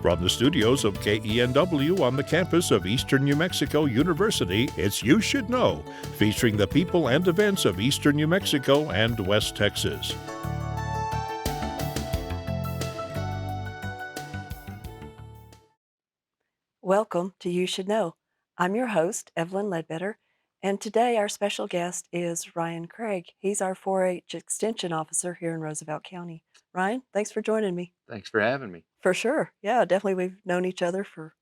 From the studios of KENW on the campus of Eastern New Mexico University, it's You Should Know, featuring the people and events of Eastern New Mexico and West Texas. Welcome to You Should Know. I'm your host, Evelyn Ledbetter, and today our special guest is Ryan Craig. He's our 4-H Extension Officer here in Roosevelt County. Ryan, thanks for joining me. Thanks for having me. For sure. Yeah, definitely. We've known each other for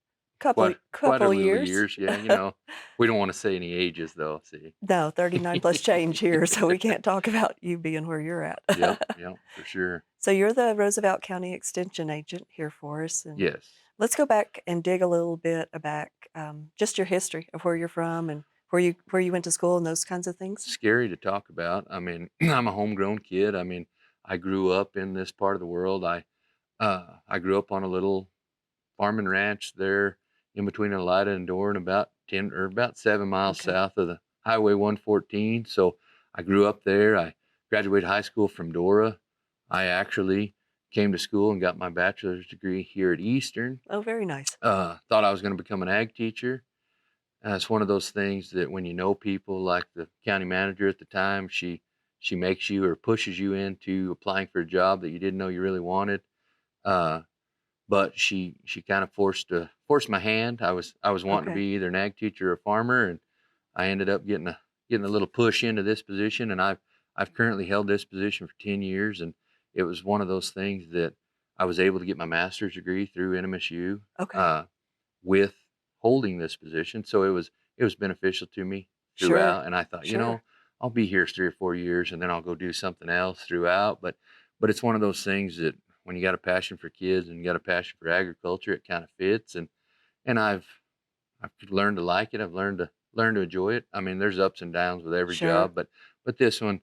a Quite quite a couple little years. years, yeah, we don't wanna say any ages though, see. No, 39 plus change here, so we can't talk about you being where you're at. Yep, for sure. So you're the Roosevelt County Extension Agent here for us, and Yes. let's go back and dig a little bit back, just your history of where you're from and where you went to school and those kinds of things. Scary to talk about. I mean, I'm a homegrown kid. I mean, I grew up in this part of the world. I grew up on a little farm and ranch there in between Elida and Doran, about 7 miles Okay. south of the Highway 114. So I grew up there. I graduated high school from Dora. I actually came to school and got my bachelor's degree here at Eastern. Oh, very nice. Thought I was going to become an ag teacher. It's one of those things that when you know people, like the county manager at the time, she makes you or pushes you into applying for a job that you didn't know you really wanted. Uh, but she kind of forced my hand. I was wanting to Okay. be either an ag teacher or a farmer, and I ended up getting a little push into this position, and I've currently held this position for 10 years, and it was one of those things that I was able to get my master's degree through NMSU Okay. with holding this position, so it was beneficial to me Sure. throughout, and I thought, Sure. I'll be here 3 or 4 years, and then I'll go do something else throughout, but it's one of those things that when you got a passion for kids and you got a passion for agriculture, it kind of fits, and I've learned to like it. I've learned to enjoy it. I mean, there's ups and downs with every Sure. job, but this one,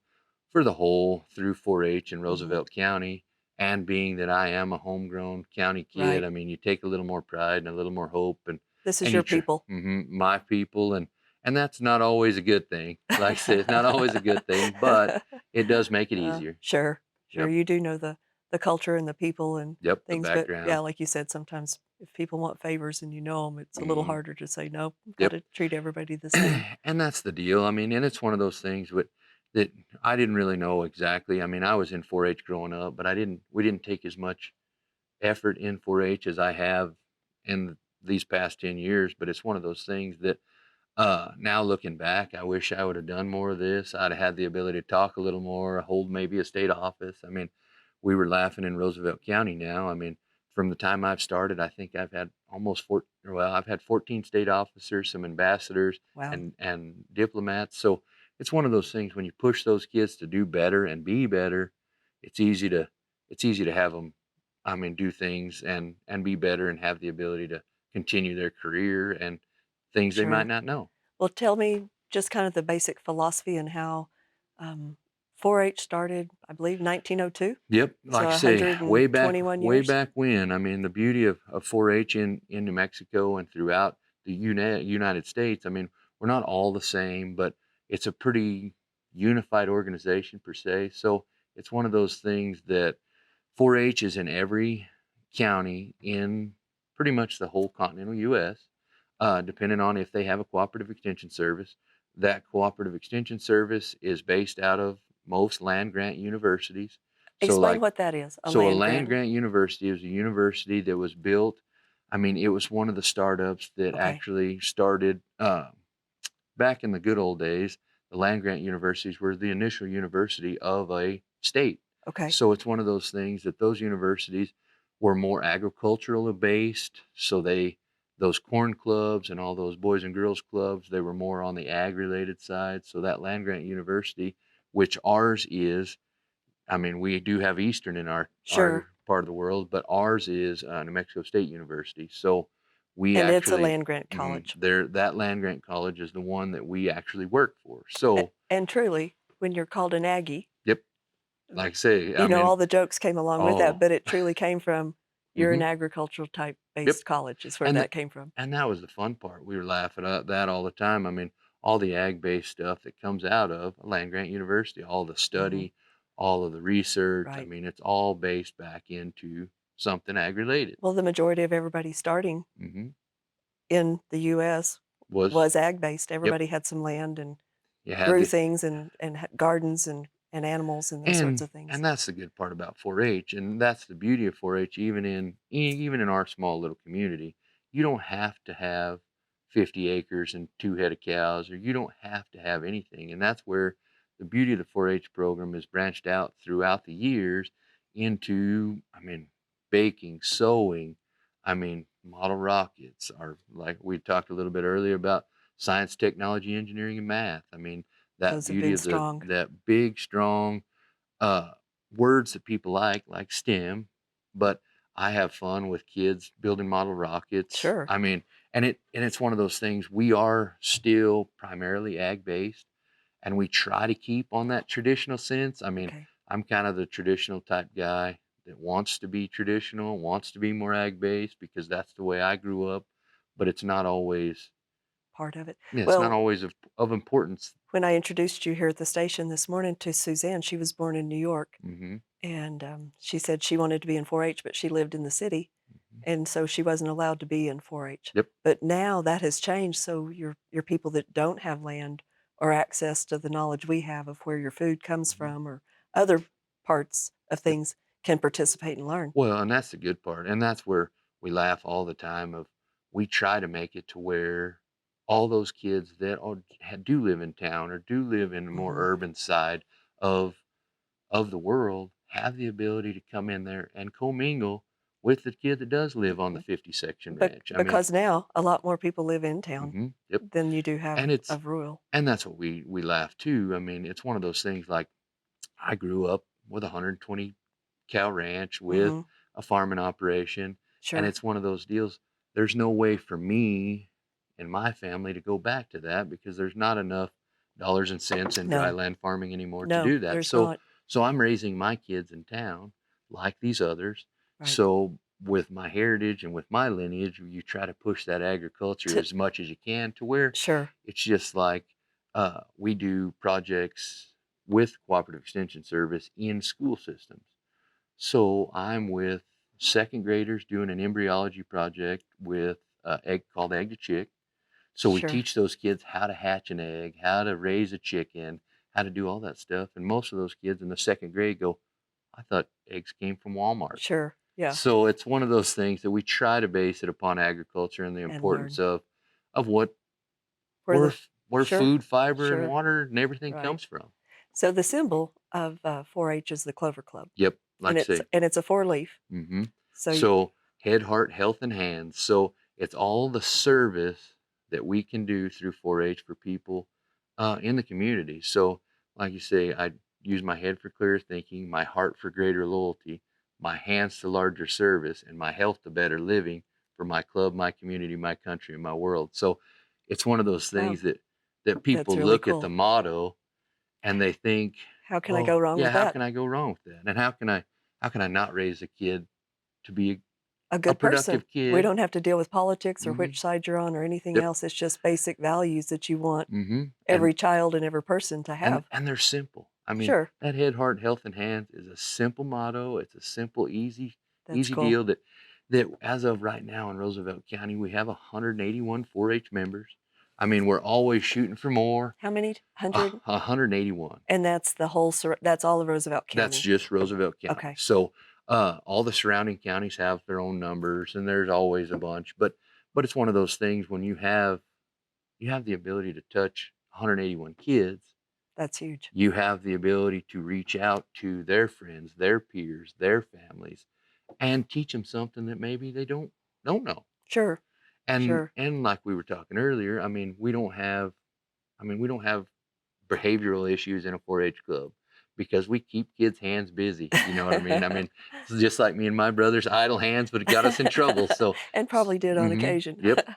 for the whole, through 4-H in Mhm. Roosevelt County, and being that I am a homegrown county kid, Right. I mean, you take a little more pride and a little more hope, This is and your people. my people, and that's not always a good thing. Like I said, it's not always a good thing, but it does make it easier. Sure. Sure. Yep, You do know the culture and the people and yep, the things, but yeah, background. like you said, sometimes if people want favors and you know them, it's a little Mhm. harder to say no. Got Yep. to treat everybody the same. And that's the deal. I mean, and it's one of those things that I didn't really know exactly. I mean, I was in 4-H growing up, but we didn't take as much effort in 4-H as I have in these past 10 years. But it's one of those things that now looking back, I wish I would have done more of this. I'd have had the ability to talk a little more, hold maybe a state office. I mean, we were laughing in Roosevelt County now. I mean, from the time I've started, I think I've had I've had 14 state officers, some ambassadors, Wow. and diplomats. So it's one of those things when you push those kids to do better and be better, it's easy to have them, I mean, do things and be better and have the ability to continue their career and things they might Sure. not know. Well, tell me just kind of the basic philosophy and how um, 4-H started, I believe, 1902. Yep, So like I say, 121 way years. back when. I mean, the beauty of 4-H in New Mexico and throughout the United States. I mean, we're not all the same, but it's a pretty unified organization per se. So it's one of those things that 4-H is in every county in pretty much the whole continental U.S. Depending on if they have a cooperative extension service. That cooperative extension service is based out of most land grant universities. So Explain like what that is, a so a land land grant. grant university is a university that was built. I mean, it was one of the startups that Okay. actually started back in the good old days. The land grant universities were the initial university of a state. Okay. So it's one of those things that those universities were more agricultural based. So those corn clubs and all those boys and girls clubs, they were more on the ag related side. So that land grant university, which ours is, I mean, we do have Eastern in our Sure. part of the world, but ours is New Mexico State University. So we And it's a actually, land grant college. that land grant college is the one that we actually work for. So, And truly, when you're called an Aggie, yep, like I say, I mean, all the jokes came along with that, oh, but it truly came from you're an hmm agricultural type yep, based college is where and that came from. and that was the fun part. We were laughing at that all the time. I mean, all the ag-based stuff that comes out of a land grant university, all the Mhm. study, all of the research. I Right. mean, it's all based back into something ag related. Well, the majority of everybody starting Hmm. in the US Was was ag-based. Yep. Everybody had some land and You had grew the things and had gardens and animals and those sorts of things. and that's the good part about 4-H, and that's the beauty of 4-H. Even in our small little community, you don't have to have 50 acres and 2 head of cows, or you don't have to have anything. And that's where the beauty of the 4-H program is branched out throughout the years into, baking, sewing, model rockets, are like we talked a little bit earlier about science, technology, engineering, and math. That Those have beauty been of the strong. that big, strong uh, words that people like STEM, but I have fun with kids building model rockets. Sure. It's one of those things. We are still primarily ag based, and we try to keep on that traditional sense. Okay. I'm kind of the traditional type guy that wants to be traditional, wants to be more ag based because that's the way I grew up, but it's not always. Part of it. Yeah, it's not Well, always of importance. when I introduced you here at the station this morning to Suzanne, she was born in New York, Hmm. and she said she wanted to be in 4-H, but she lived in the city, Hmm. and so she wasn't allowed to be in 4-H. Yep. But now that has changed, so your people that don't have land or access to the knowledge we have of where your food comes Hmm. from or other parts of Yep. things can participate and learn. Well, and that's the good part, and that's where we laugh all the time of we try to make it to where all those kids that do live in town or do live in the more Mhm. urban side of the world have the ability to come in there and commingle with the kid that does live on the 50 section ranch. Because now a lot more people live in town Yep. than you do have And it's of rural. and that's what we laugh too. It's one of those things like I grew up with a 120 cow ranch with Mhm. a farming operation. And Sure. it's one of those deals. There's no way for me and my family to go back to that because there's not enough dollars and cents in dry No. land farming anymore to No, do that. there's So, not. so I'm raising my kids in town like these others. Right. So with my heritage and with my lineage, you try to push that agriculture T as much as you can to where Sure. it's just like we do projects with Cooperative Extension Service in school systems. So I'm with second graders doing an embryology project with egg called Egg to Chick. So we Sure. teach those kids how to hatch an egg, how to raise a chicken, how to do all that stuff. And most of those kids in the second grade go, I thought eggs came from Walmart. Sure. Yeah, So it's one of those things that we try to base it upon agriculture and the and importance learn of where the where sure, food, fiber, and sure, water and everything right. comes from. So the symbol of 4-H is the clover club, Yep, and like I say. it's a 4-leaf. Hmm. So So head, heart, health, and hands. So it's all the service that we can do through 4-H for people in the community. So, like you say, I use my head for clearer thinking, my heart for greater loyalty, my hands to larger service, and my health to better living for my club, my community, my country, and my world. So it's one of those wow, things that that's people really look at the cool. motto and they think, How can I go oh wrong yeah, with how that? can I go wrong with that? And how can I not raise a kid to be A a good person. productive We kid? don't have to deal with politics or Hmm. which side you're on or anything Yep. else. It's just basic values that you want Hmm. every child and every person to And have. and they're simple. Sure, That head, heart, health, and hands is a simple motto. It's a simple, that's easy cool. deal that as of right now in Roosevelt County, we have 181 4-H members. We're always shooting for more. How many hundred? 181. And that's the whole that's all of Roosevelt That's County. just Roosevelt County. Okay. So all the surrounding counties have their own numbers, and there's always a bunch. But it's one of those things when you have the ability to touch 181 kids. That's huge. You have the ability to reach out to their friends, their peers, their families, and teach them something that maybe they don't know. Sure, sure. And like we were talking earlier, we don't have behavioral issues in a 4-H club because we keep kids' hands busy. You know what I mean? It's just like me and my brother's idle hands, but it got us in trouble. So, And probably did on occasion. yep.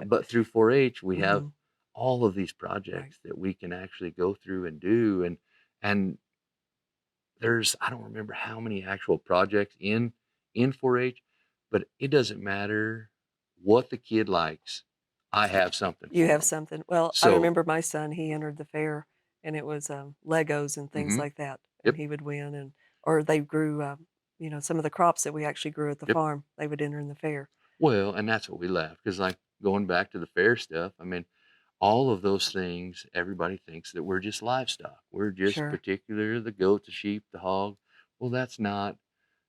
But through 4-H, we have Mhm, all of these right. projects that we can actually go through and do, and I don't remember how many actual projects in 4-H, but it doesn't matter what the kid likes. I have something You for have them. something. Well, I So, remember my son, he entered the fair, and it was, Legos and things hmm like that, and yep. he would win, and or they grew, some of the crops that we actually grew at the Yep. farm, they would enter in the fair. Well, and that's what we left because, like, going back to the fair stuff, I mean, all of those things, everybody thinks that we're just livestock. We're just Sure. particular the goat, the sheep, the hog. Well, that's not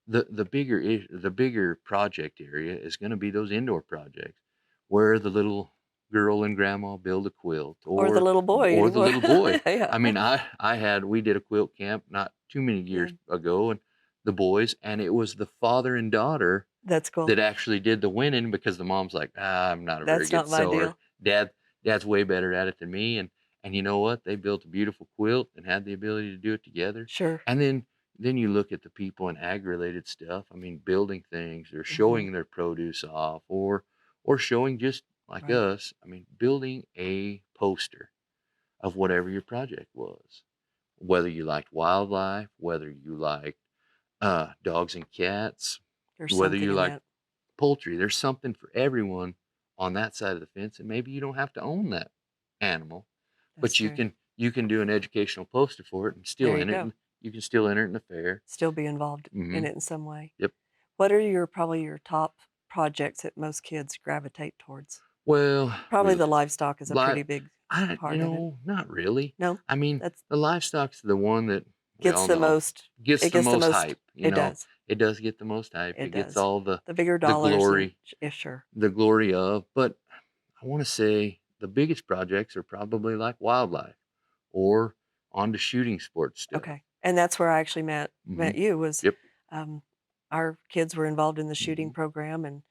the bigger project area is going to be those indoor projects where the little girl and grandma build a quilt Or the little boy or the anymore. little boy. Yeah. I mean, we did a quilt camp not too many years Yeah. ago, and the boys, and it was the father and daughter That's cool. that actually did the winning because the mom's like, I'm not a very That's good not my sewer. deal. Dad's way better at it than me. And you know what? They built a beautiful quilt and had the ability to do it together. Sure. And then you look at the people in ag-related stuff. I mean, building things or Mhm. showing their produce off or showing just like Right. us. I mean, building a poster of whatever your project was. Whether you liked wildlife, whether you liked dogs and cats, There's whether something you in like that. poultry. There's something for everyone on that side of the fence, and maybe you don't have to own that animal, That's but true. you can do an educational poster for it and still There you enter it. go. And you can still enter it in the fair. Still be involved Hmm. in it in some way. Yep. What are probably your top projects that most kids gravitate towards? Well, Probably we the livestock is a li pretty big you part of it. know, not really. No? I mean, That's the livestock's the one that we gets all the know most gets it the gets the most most hype. You it know, does. it does get the most hype. It It gets does. all The bigger the dollars and glory, yeah, sure. the glory of. But I want to say the biggest projects are probably like wildlife or on to shooting sports stuff. Okay. And that's where I actually met Mhm. you was, Yep. um, our kids were involved in the shooting Mhm. program and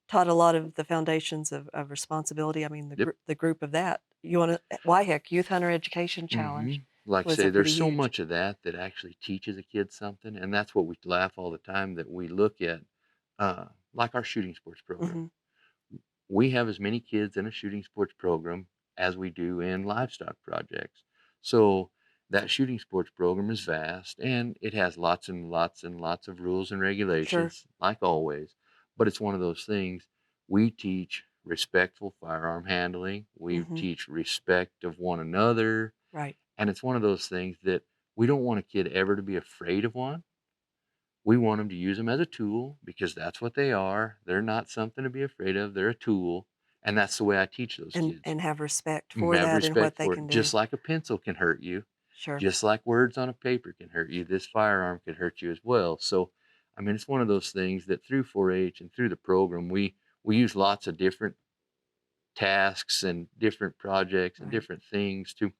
taught a lot of the foundations of responsibility. I mean, Yep. the group of that. You wanna why heck, Youth Hunter Education Challenge Like I was a say, there's pretty so huge. much of that that actually teaches a kid something, and that's what we laugh all the time that we look at, like our shooting sports program. Mhm. We have as many kids in a shooting sports program as we do in livestock projects. So that shooting sports program is vast and it has lots and lots and lots of rules and Sure. regulations, like always. But it's one of those things we teach respectful firearm handling, we Mhm. teach respect of one another. Right. And it's one of those things that we don't want a kid ever to be afraid of one. We want them to use them as a tool because that's what they are. They're not something to be afraid of. They're a tool. And that's the way I teach those kids. And have respect for Have that and what respect they for can it. do. Just like a pencil can hurt you, Sure. just like words on a paper can hurt you, this firearm could hurt you as well. So, I mean, it's one of those things that through 4-H and through the program, we use lots of different tasks and different projects and Right. different things to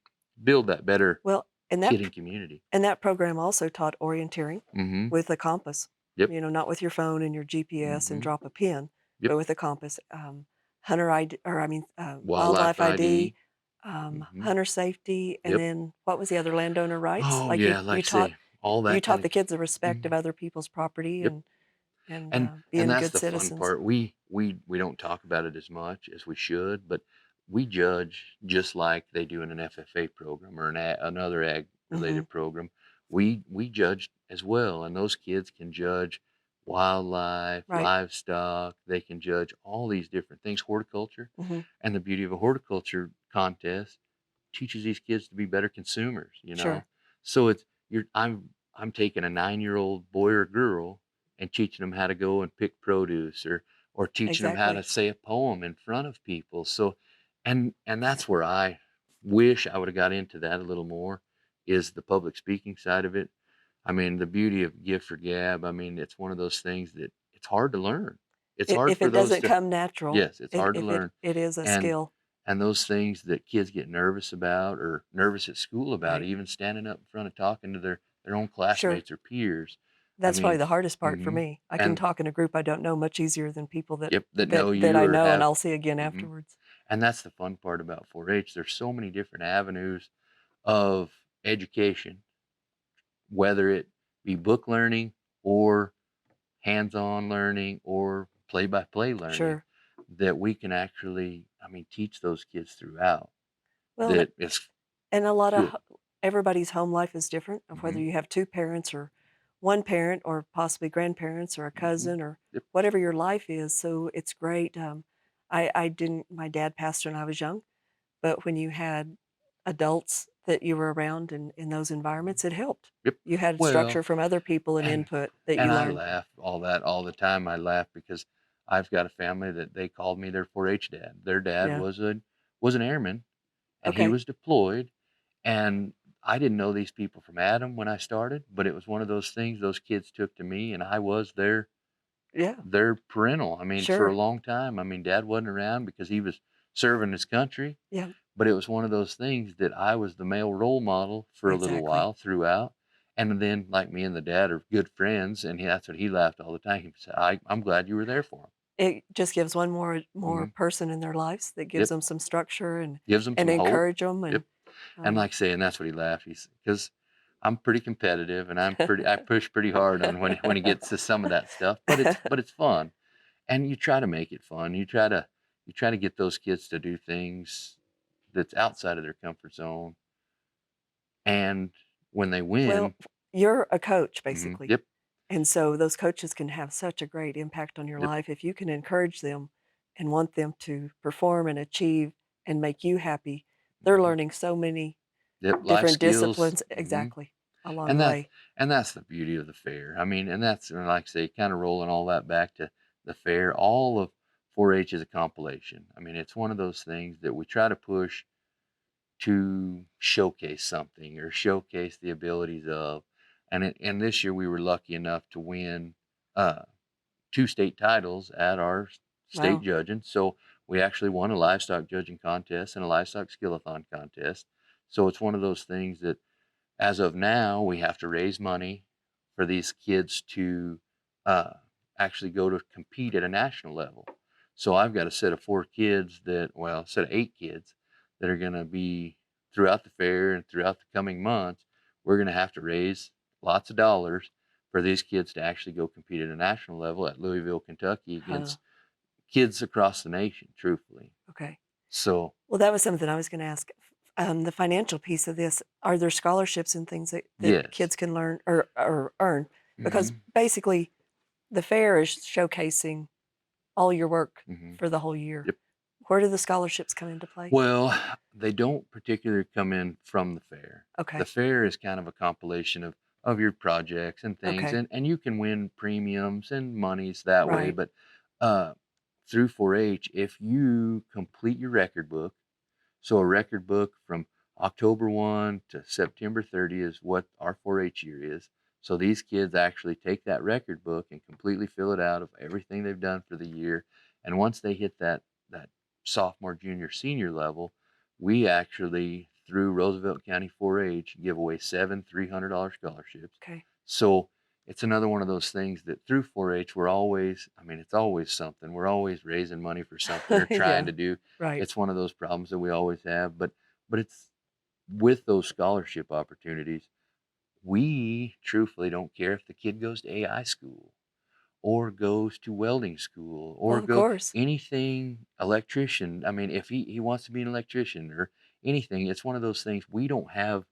build that better Well, kid and community. and that program also taught orienteering Mm-hmm. with a compass, Yep. not with your phone and your GPS and Mm-hmm. drop a pin, Yep. but with a compass. Hunter ID, or I mean, Wildlife wildlife ID, ID. Mm-hmm. hunter safety, and Yep. then what was the other landowner rights? Oh Like yeah, like say all you that kind taught of. the kids the respect of Mhm. other people's property Yep. and And being that's good the fun citizens. part. We don't talk about it as much as we should, but we judge just like they do in an FFA program or another ag Hmm. related program. We judge as well, and those kids can judge wildlife, Right. livestock. They can judge all these different things, horticulture, Hmm. and the beauty of a horticulture contest teaches these kids to be better consumers. Sure. So it's you're I'm taking a 9-year-old boy or girl and teaching them how to go and pick produce or teaching them how to Exactly. say a poem in front of people. So and that's where I wish I would have got into that a little more is the public speaking side of it. I mean, the beauty of gift for gab, I mean, it's one of those things that it's hard to learn. It's hard If for it those doesn't to come natural, yes, it's hard to if learn. it is a And skill, and those things that kids get nervous about or nervous at school about, right? even standing up in front of talking to their own Sure. classmates or peers. I That's probably mean, the hardest part for mhm, me. I can and talk in a group I don't know much easier than people yep, that know you I or know and have, I'll see again mhm, afterwards. and that's the fun part about 4-H. There's so many different avenues of education, whether it be book learning or hands-on learning or play-by-play learning, Sure. that we can actually, I mean, teach those kids throughout. Well, That is and a lot of good. everybody's home life is different of whether Hmm. you have two parents or one parent or possibly grandparents or a Hmm. cousin or Yep. whatever your life is. So it's great. I didn't, my dad passed when I was young, but when you had adults that you were around in those environments, it helped. Yep. You had Well, structure from other people and and input that and you I learned. laugh all that all the time. I laugh because I've got a family that they called me their 4-H dad. Their dad Yeah. was an airman, and he Okay. was deployed. And I didn't know these people from Adam when I started, but it was one of those things those kids took to me, and I was Yeah. their parental. I mean, for a Sure. long time. I mean, Dad wasn't around because he was serving his country, Yeah. but it was one of those things that I was the male role model for a little Exactly. while throughout. And then, like me and the dad are good friends, and that's what he laughed all the time. He said, I'm glad you were there for It just gives one him. more person in their lives that gives Yep. them some structure Gives them and some hope. encourage them Yep. and And um, like I say, and that's what he laughed. He's because I'm pretty competitive, and I push pretty hard on when it gets to some of that stuff. But it's fun, and you try to make it fun. You try to get those kids to do things that's outside of their comfort zone, and when they well, win, you're a coach basically. yep, And so those coaches can have such a great impact on your yep, life if you can encourage them and want them to perform and achieve and make you happy. They're mhm, learning so many yep, life different skills, disciplines exactly along and the that way. and that's the beauty of the fair. I mean, and that's and like I say, kind of rolling all that back to the fair. All of 4-H is a compilation. I mean, it's one of those things that we try to push to showcase something or showcase the abilities of. And this year we were lucky enough to win uh, two state titles at our state Wow. judging. So we actually won a livestock judging contest and a livestock skillathon contest. So it's one of those things that as of now, we have to raise money for these kids to uh, actually go to compete at a national level. So I've got a set of 4 kids a set of 8 kids that are going to be throughout the fair and throughout the coming months. We're going to have to raise lots of dollars for these kids to actually go compete at a national level at Louisville, Kentucky Huh. against kids across the nation, truthfully. Okay. So, Well, that was something I was going to ask. The financial piece of this, are there scholarships and things that yes. kids can learn or earn? Because hmm basically, the fair is showcasing all your work hmm for the whole year. Yep. Where do the scholarships come into play? Well, they don't particularly come in from the fair. The Okay. fair is kind of a compilation of your projects and things, Okay. and you can win premiums and monies that way. Right. But uh, through 4-H, if you complete your record book, so a record book from October 1 to September 30 is what our 4-H year is. So these kids actually take that record book and completely fill it out of everything they've done for the year. And once they hit that sophomore, junior, senior level, we actually through Roosevelt County 4-H give away 7 $300 scholarships. Okay. So it's another one of those things that through 4-H we're always, I mean, it's always something. We're always raising money for something or trying Yeah. to do. Right. It's one of those problems that we always have, but it's with those scholarship opportunities, we truthfully don't care if the kid goes to AI school or goes to welding school Well, or of go course. anything electrician. I mean, if he wants to be an electrician or anything, it's one of those things we don't have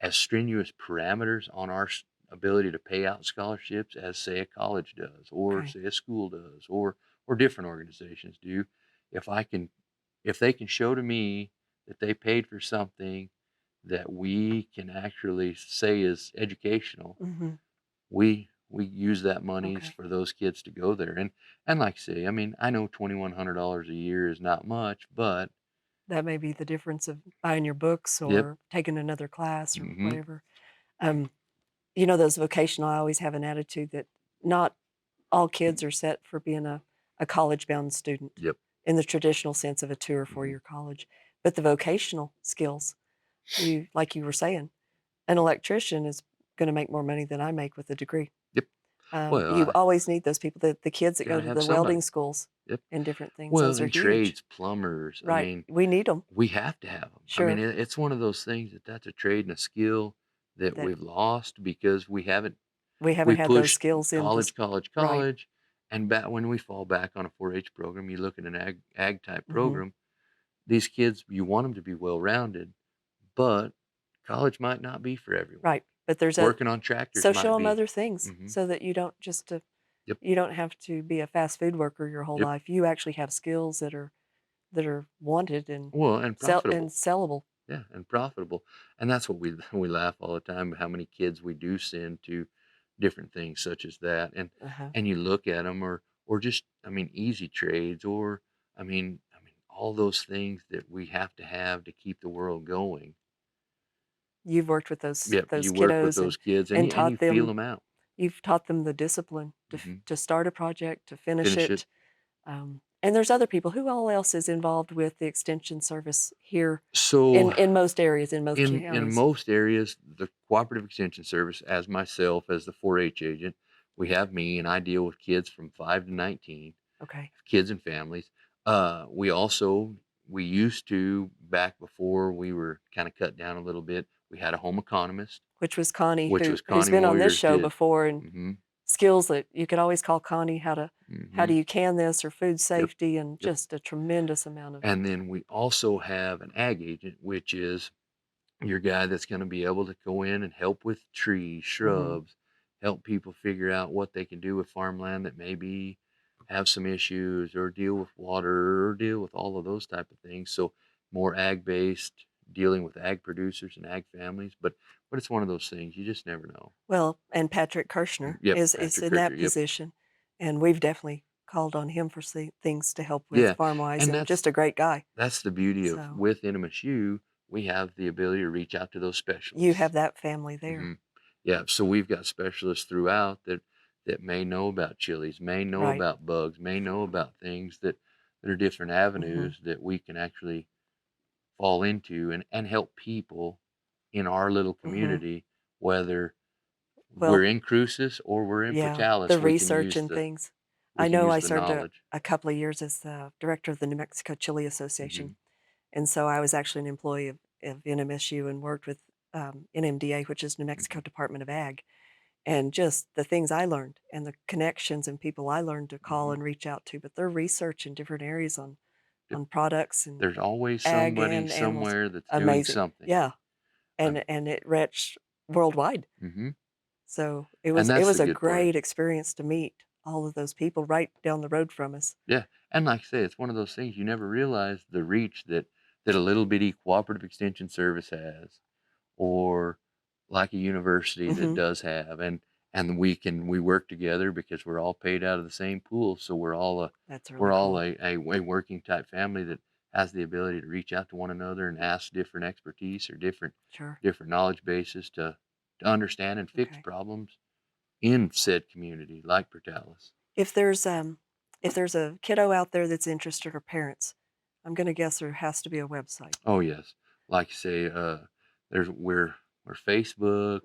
as strenuous parameters on our ability to pay out scholarships as say a college does or Okay. say a school does or different organizations do. if I can if they can show to me that they paid for something that we can actually say is educational, Mhm. we use that monies Okay. for those kids to go there. And like I say, I mean, I know $2,100 a year is not much, but That may be the difference of buying your books yep. or taking another class or hmm whatever. Um, those vocational, I always have an attitude that not all kids are set for being a college-bound student yep. in the traditional sense of a 2 or hmm 4-year college. But the vocational skills, like you were saying, an electrician is gonna make more money than I make with a degree. yep. Well, You always need those people, the kids that go gotta to have the welding somebody. schools Yep. and different things, Well, those are in huge. trades, plumbers, I Right. mean, We need them. we have to have them. I mean, Sure. it's one of those things that's a trade and a skill that That we've lost because we we haven't had those push skills into college, s college, right. college, and back when we fall back on a 4-H program, you look at an ag type Mhm. program, these kids, you want them to be well rounded, but college might not be for everyone. Right, but there's a Working on tractors so show might them be. other things hmm so that you don't just Yep. you don't have to be a fast food worker your whole Yep. life. You actually have skills that are wanted Well, and profitable. and sellable. Yeah, and profitable. And that's what we we laugh all the time, how many kids we do send to different things such as that. Uh-huh. And you look at them, or just, I mean, easy trades, or I mean all those things that we have to keep the world going. You've worked with those Yep, those you work with kiddos those kids and and you taught feel them. them out. You've taught them the discipline Hmm. to start a project, to finish Finish it. it. And there's other people. Who all else is involved with the extension service here So in most areas, in most in counties? most areas, the cooperative extension service, as myself as the 4-H agent, we have me, and I deal with kids from 5 to 19, Okay. kids and families. We also, we used to, back before we were kind of cut down a little bit, we had a home economist, Which was Connie, which was who's Connie been on this Moyers show did. before, and Hmm. skills that you could always call Connie. How Hmm. do you can this, or food Yep. safety, and Yep. just a tremendous amount of. And then we also have an ag agent, which is your guy that's going to be able to go in and help with trees, Mhm. shrubs, help people figure out what they can do with farmland that maybe have some issues, or deal with water, or deal with all of those type of things. So more ag based, dealing with ag producers and ag families, but it's one of those things you just never know. Well, and Patrick Kirshner Yep, is Patrick in that Kircher. Yep. position, and we've definitely called on him for things to help with Yeah, farm-wise, and and just a great guy. that's the beauty of, So, with NMSU, we have the ability to reach out to those you specialists. have that family there. Hmm. Yeah, so we've got specialists throughout that may know about chilies, may know Right. about bugs, may know about things that are different Mhm. avenues that we can actually fall into, and help people in our little Mhm. community, whether we're Well, in Cruces or we're in yeah, the Portales, research and things. we I can know use I the served knowledge. a couple of years as the director of the New Mexico Chili Hmm. Association, and so I was actually an employee of NMSU and worked with NMDA, which is New Mexico Hmm. Department of Ag, and just the things I learned and the connections and people I learned to call Hmm. and reach out to. But their research in different areas Yep. on products and There's always ag somebody and animals, somewhere that's doing amazing. something. Yeah, I'm, and it reached worldwide. hmm So and it that's was the a good part. great experience to meet all of those people right down the road from us. Yeah, and like I say, it's one of those things you never realize the reach that a little bitty cooperative extension service has, or like a university that Mhm. does have, and we work together because we're all paid out of the same pool, so That's we're really all cool. a working type family that has the ability to reach out to one another and ask different expertise, or Sure. different knowledge bases to understand and fix Okay. problems in said community, like Portales. If there's a kiddo out there that's interested, or parents, I'm gonna guess there has to be a website. Oh yes, like you say, there's we're Facebook,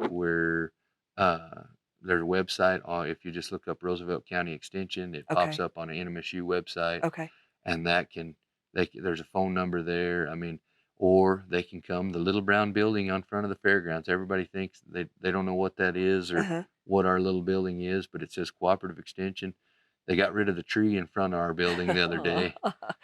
uh, there's a website. If you just look up Roosevelt County Extension, it pops Okay. up on an NMSU website, Okay. and there's a phone number there. I mean, or they can come the little brown building on front of the fairgrounds. Everybody thinks they don't know what that is, or Uh-huh. what our little building is, but it says Cooperative Extension. They got rid of the tree in front of our building the other day.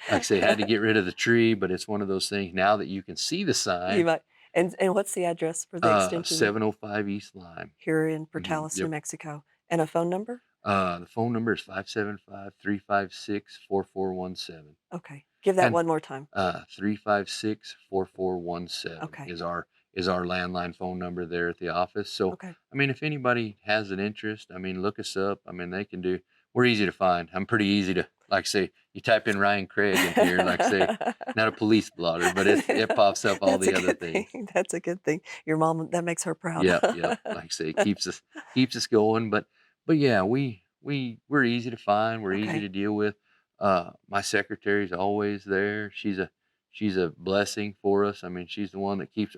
Like I say, had to get rid of the tree, but it's one of those things now that you can see the You sign. might. And what's the address for the extension 705 East Lime. here in Hmm. Portales, New Yep. Mexico? And a phone number? The phone number is 575-356-4417. Okay. Give that And one more time. 356-4417 Okay. is our landline phone number there at the office. So, Okay. I mean, if anybody has an interest, I mean, look us up. I mean, we're easy to find. I'm pretty easy to, like say, you type in Ryan Craig in here, like say, not a police blotter, but it pops up all That's a the other good things. thing. That's a good thing. Your mom, that makes her proud. Yep, yep. Like I say, keeps us going. But yeah, we're easy to find. We're easy Okay. to deal with. My secretary's always there. She's a blessing for us. I mean, she's the one that keeps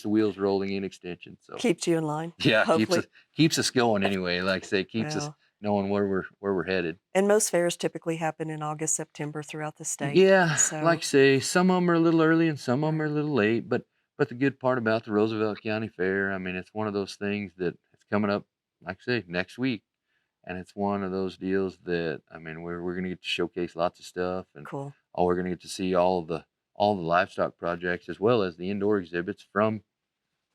the wheels rolling in extension. So Keeps you in line, yeah, hopefully. keeps us going anyway. Like I say, keeps us Well, knowing where we're headed. and most fairs typically happen in August, September throughout the state. Yeah, like So, I say, some of them are a little early and some of them are right. a little late. But the good part about the Roosevelt County Fair, I mean, it's one of those things that it's coming up, like I say, next week, and it's one of those deals that, I mean, we're gonna get to showcase lots of stuff, and Cool. we're gonna get to see all the livestock projects as well as the indoor exhibits from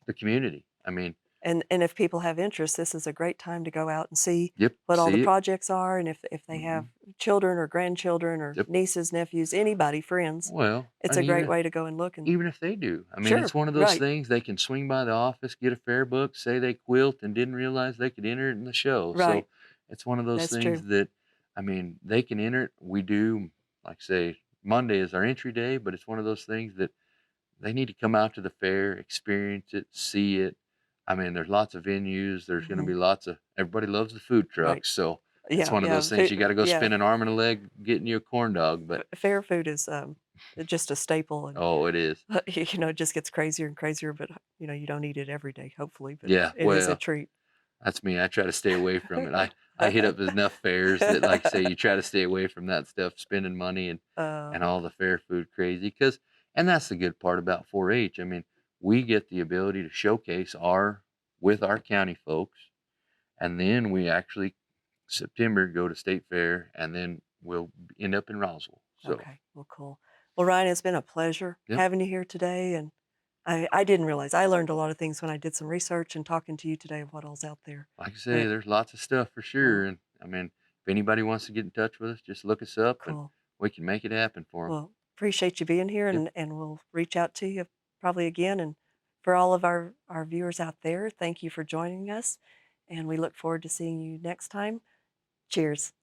the community. I mean, And if people have interest, this is a great time to go out and see Yep, what all the see it. projects are, and if they have Mhm. children or grandchildren or Yep. nieces, nephews, anybody, friends, Well, it's and a great way to go and look and even if they do, I mean, sure, it's one of those right, things they can swing by the office, get a fair book, say they quilt and didn't realize they could enter it in the show. right. So it's one of those That's things true. that, I mean, they can enter it. We do, like say, Monday is our entry day, but it's one of those things that they need to come out to the fair, experience it, see it. I mean, there's lots of venues. There's going to Mhm. be lots of, everybody loves the food Right. trucks. So it's Yeah, one of yeah, those things you got to go yeah. spend an arm and a leg getting you a corn dog. But Fair food is, just a staple, and, oh, it is. it just gets crazier and crazier, but, you don't eat it every day, hopefully, but Yeah. it is a Well, treat. that's me. I try to stay away from it. I hit up enough fairs that, like I say, you try to stay away from that stuff, spending money and all the fair food crazy. Cause, and that's the good part about 4-H. I mean, we get the ability to showcase with our county folks. And then we actually, September, go to state fair and then we'll end up in Roswell. So, Okay, well, cool. Well, Ryan, it's been a pleasure yep. having you here today, and I didn't realize I learned a lot of things when I did some research and talking to you today of what all's out there. Like I say, But there's lots of stuff for sure. well, And I mean, if anybody wants to get in touch with us, just look us up and cool. we can make it happen for them. Well, appreciate you being here, Yep. and we'll reach out to you probably again. And for all of our viewers out there, thank you for joining us, and we look forward to seeing you next time. Cheers.